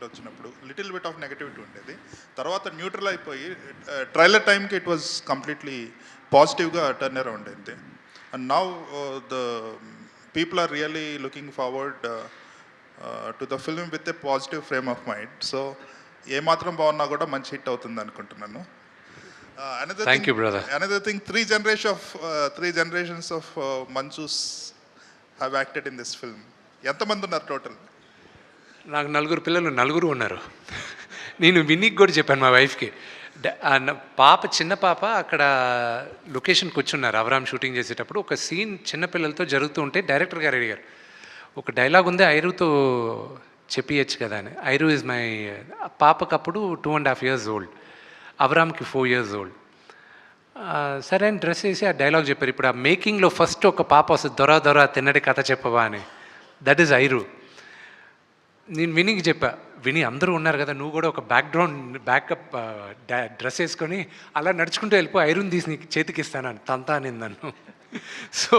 Teaser వచ్చినప్పుడు little bit of negativity ఉండేది. తర్వాత న్యూట్రల్ అయిపోయి ట్రైలర్ టైంకి ఇట్ వాజ్ కంప్లీట్లీ పాజిటివ్గా టర్న్ అరౌండ్ అయింది. And now the people are really looking forward to the film with a positive frame of mind. So ఏమాత్రం బాగున్నా కూడా మంచి హిట్ అవుతుంది అనుకుంటున్నాను. Thank you, brother. Another thing, three generations of Manchus have acted in this film. ఎంతమంది ఉన్నారు total? నాకు 4 పిల్లలు, 4 ఉన్నారు. నేను వినీకి కూడా చెప్పాను మా వైఫ్కి. చిన్న పాప అక్కడ లొకేషన్కి వచ్చున్నారు అవరామ్ షూటింగ్ చేసేటప్పుడు. ఒక సీన్ చిన్నపిల్లలతో జరుగుతూ ఉంటే డైరెక్టర్ గారు అడిగారు, ఒక డైలాగ్ ఉంది ఐరుతో చెప్పియచ్చు కదా అని. ఐరు ఈజ్ మై పాపకు అప్పుడు 2.5 years old, అవరామ్కి 4 years old. సరే అని డ్రెస్ వేసి ఆ డైలాగ్ చెప్పారు. ఇప్పుడు ఆ మేకింగ్లో ఫస్ట్ ఒక పాప వస్తుంది, దొర తిన్నడి కథ చెప్పవా అని. దట్ ఈజ్ ఐరు. నేను వినీకి చెప్పా, విని అందరూ ఉన్నారు కదా, నువ్వు కూడా ఒక బ్యాకప్ డ్రెస్ వేసుకొని అలా నడుచుకుంటూ వెళ్ళిపో, ఐరన్ తీసి నీకు చేతికి ఇస్తానని తంతా అని నన్ను. సో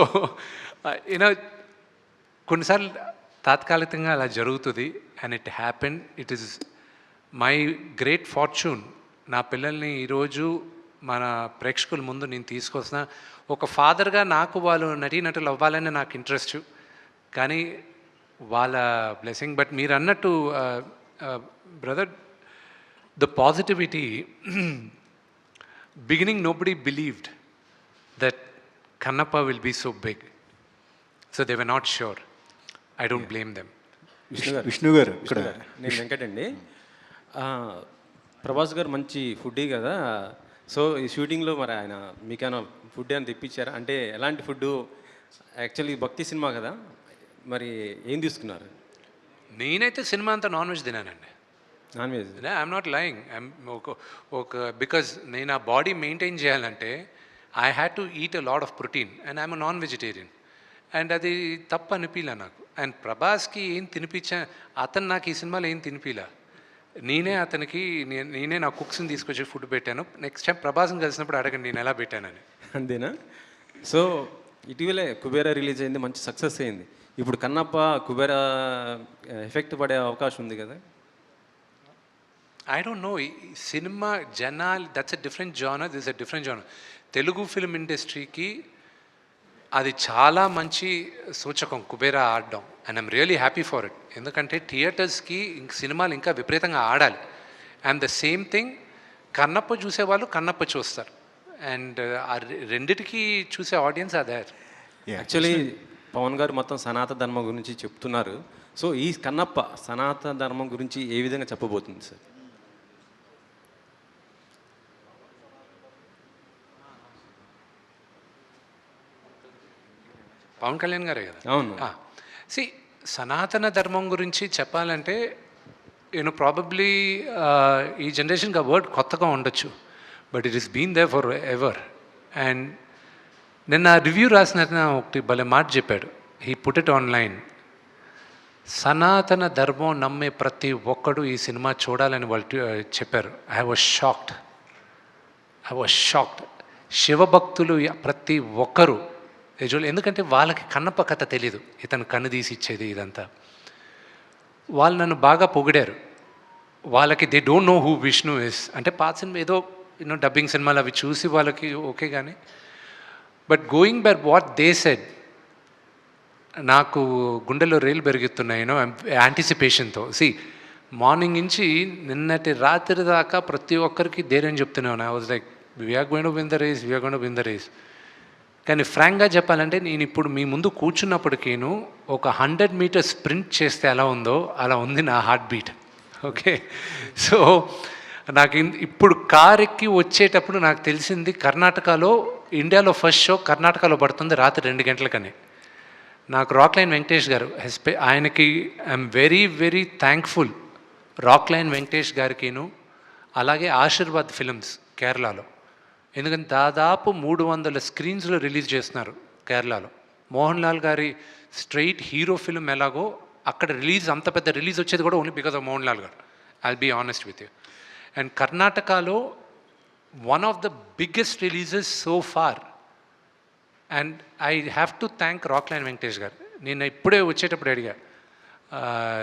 యూనో కొన్నిసార్లు తాత్కాలికంగా అలా జరుగుతుంది. And it happen. It is my great fortune. నా పిల్లల్ని ఈరోజు మన ప్రేక్షకుల ముందు నేను తీసుకొస్తున్నా. ఒక ఫాదర్గా నాకు వాళ్ళు నటీనటులు అవ్వాలని నాకు ఇంట్రెస్ట్, కానీ వాళ్ళ బ్లెస్సింగ్. బట్ మీరు అన్నట్టు brother, the positivity, beginning nobody believed that Kannappa will be so big, so they were not sure. I don't blame them. Vishnu garu ఇక్కడ, నేను వెంకట్ అండి. ప్రభాస్ గారు మంచి ఫుడ్డీ కదా, సో ఈ షూటింగ్లో మరి ఆయన మీకైనా ఫుడ్ అని తెప్పించారా? అంటే ఎలాంటి ఫుడ్డు? యాక్చువల్లీ భక్తి సినిమా కదా, మరి ఏం తీసుకున్నారు? నేనైతే సినిమా అంతా నాన్ వెజ్ తినానండి. Non veg? I'm not lying. Because నేను ఆ బాడీ మెయింటైన్ చేయాలంటే I had to eat a lot of protein and I'm non vegetarian. And అది తప్పు అనిపించలే నాకు. అండ్ ప్రభాస్కి ఏం తినిపించా, అతను నాకు ఈ సినిమాలో ఏం తినిపించలే. నేనే నా కుక్స్ని తీసుకొచ్చి ఫుడ్ పెట్టాను. నెక్స్ట్ టైం ప్రభాస్ని కలిసినప్పుడు అడగండి నేను ఎలా పెట్టానని. అంతేనా? సో ఇటీవలే కుబేరా రిలీజ్ అయింది, మంచి సక్సెస్ అయింది. ఇప్పుడు కన్నప్ప కుబేరా ఎఫెక్ట్ పడే అవకాశం ఉంది కదా? I don't know. సినిమా జనాలు, that's a different genre, this a different genre. Telugu film ఇండస్ట్రీకి అది చాలా మంచి సూచకం కుబేరా ఆడడం. And I'm really happy for it. ఎందుకంటే థియేటర్స్కి సినిమాలు ఇంకా విపరీతంగా ఆడాలి. And the same thing, Kannappa చూసేవాళ్ళు కన్నప్ప చూస్తారు. అండ్ ఆ రెండిటికి చూసే ఆడియన్స్ అదే. యాక్చువల్లీ పవన్ గారు మొత్తం సనాతన ధర్మం గురించి చెప్తున్నారు. సో ఈ కన్నప్ప సనాతన ధర్మం గురించి ఏ విధంగా చెప్పబోతుంది సార్? పవన్ కళ్యాణ్ గారే కదా? అవును. సనాతన ధర్మం గురించి చెప్పాలంటే ప్రాబబ్లీ ఈ జనరేషన్కి ఆ వర్డ్ కొత్తగా ఉండొచ్చు, but it is been there forever. And నిన్న రివ్యూ రాసిన ఒకటి భలే మాట చెప్పాడు. He put it online. సనాతన ధర్మం నమ్మే ప్రతి ఒక్కడు ఈ సినిమా చూడాలని వాళ్ళు చెప్పారు. I was shocked. శివభక్తులు ప్రతి ఒక్కరు ఎందుకంటే వాళ్ళకి కన్నప్ప కథ తెలీదు, ఇతను కన్ను తీసి ఇచ్చేది ఇదంతా. వాళ్ళు నన్ను బాగా పొగిడారు. వాళ్ళకి they don't know who Vishnu is. అంటే పాత సినిమా ఏదో డబ్బింగ్ సినిమాలు అవి చూసి వాళ్ళకి ఓకే, కానీ but going by what they said, నాకు గుండెలో రైలు పెరుగుతున్నాయినో యాంటిసిపేషన్తో. మార్నింగ్ నుంచి నిన్నటి రాత్రి దాకా ప్రతి ఒక్కరికి ధైర్యం చెప్తున్నాను. I was like, we're going to win the race. కానీ ఫ్రాంక్గా చెప్పాలంటే నేను ఇప్పుడు మీ ముందు కూర్చున్నప్పటికీను ఒక 100 meters స్ప్రింట్ చేస్తే ఎలా ఉందో అలా ఉంది నా హార్ట్ బీట్. ఓకే, సో నాకు ఇప్పుడు కార్ ఎక్కి వచ్చేటప్పుడు నాకు తెలిసింది కర్ణాటకలో, ఇండియాలో ఫస్ట్ షో కర్ణాటకలో పడుతుంది రాత్రి 2 గంటలకని. నాకు రాక్లైన్ వెంకటేష్ గారు, ఆయనకి I'm very very thankful. Rockline Venkatesh గారికిను అలాగే ఆశీర్వాద్ ఫిల్మ్స్ కేరళలో, ఎందుకంటే దాదాపు 300 screensలో రిలీజ్ చేస్తున్నారు కేరళలో. మోహన్ లాల్ గారి స్ట్రైట్ హీరో ఫిల్మ్ ఎలాగో అక్కడ రిలీజ్, అంత పెద్ద రిలీజ్ వచ్చేది కూడా only because of Mohan Lal గారు. I'll be honest with you. And కర్ణాటకలో one of the biggest releases so far. And I have to thank Rockline Venkatesh గారు. నేను ఇప్పుడే వచ్చేటప్పుడు అడిగా,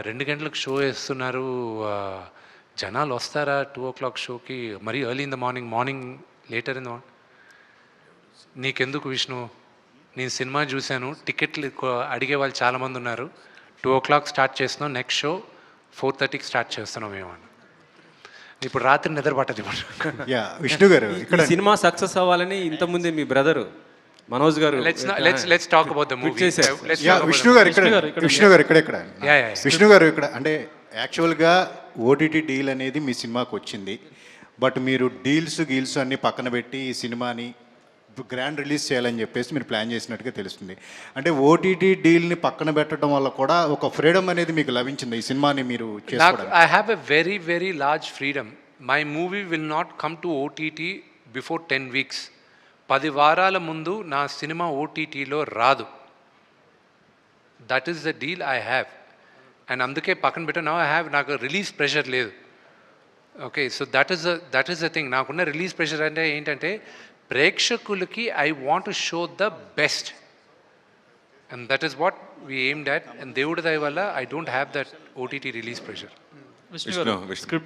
2 గంటలకు షో వేస్తున్నారు, జనాలు వస్తారా 2 o'clock షోకి, మరీ early in the morning later in the morning? నీకెందుకు విష్ణు, నేను సినిమా చూశాను, టికెట్లు అడిగే వాళ్ళు చాలామంది ఉన్నారు, 2 o'clock స్టార్ట్ చేస్తున్నాం, నెక్స్ట్ షో 4:30కి స్టార్ట్ చేస్తున్నాం మేము అన్న. ఇప్పుడు రాత్రి నిద్ర పట్టదు ఇప్పుడు. యా విష్ణు గారు ఇక్కడ ఈ సినిమా సక్సెస్ అవ్వాలని ఇంతకుముందే మీ బ్రదరు మనోజ్ గారు let's talk about the movie. చేశారు. యా విష్ణు గారు ఇక్కడ విష్ణు గారు ఇక్కడ Yeah, yeah. విష్ణు గారు ఇక్కడ అంటే యాక్చువల్గా ఓటీటీ డీల్ అనేది మీ సినిమాకి వచ్చింది, బట్ మీరు గీల్స్ అన్ని పక్కన పెట్టి ఈ సినిమాని గ్రాండ్ రిలీజ్ చేయాలని చెప్పేసి మీరు ప్లాన్ చేసినట్టుగా తెలుస్తుంది. అంటే ఓటీటీ డీల్ని పక్కన పెట్టడం వల్ల కూడా ఒక ఫ్రీడమ్ అనేది మీకు లభించింది ఈ సినిమాని మీరు చేసుకోవడానికి. I have a very, very large freedom. My movie will not come to OTT before 10 weeks. 10 వారాల ముందు నా సినిమా ఓటీటీలో రాదు. That is the deal I have. And అందుకే పక్కన పెట్టా నాకు రిలీజ్ ప్రెషర్ లేదు. Okay, so that is the thing. నాకున్న రిలీజ్ ప్రెషర్ అంటే ఏంటంటే ప్రేక్షకులకి I want to show the best, and that is what we aimed at. And దేవుడి దయ వల్ల I don't have that OTT release pressure. Vishnu గారు, script